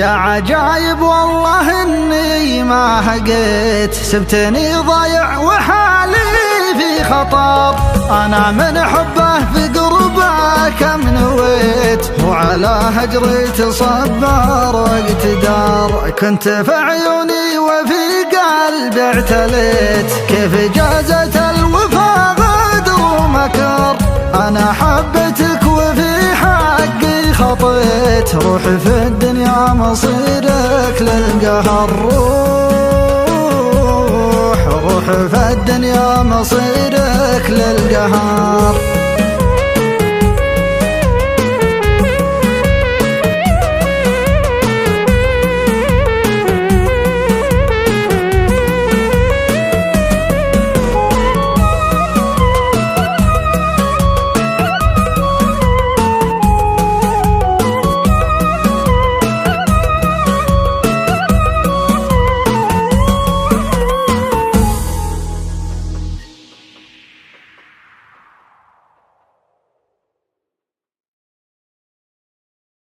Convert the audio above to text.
يا عجايب والله اني ما هقيت، سبتني ضايع وحالي في خطر. انا من حبه في قربه كم نويت، وعلى هجري تصبر واقتدر. كنت في عيوني وفي قلبي اعتليت، كيف جازت الوفا غدر ومكر. انا حبيتك وفي حقي خطيت، روحي في الدنيا مصيرك للقهر. روحي في الدنيا مصيرك للقهر.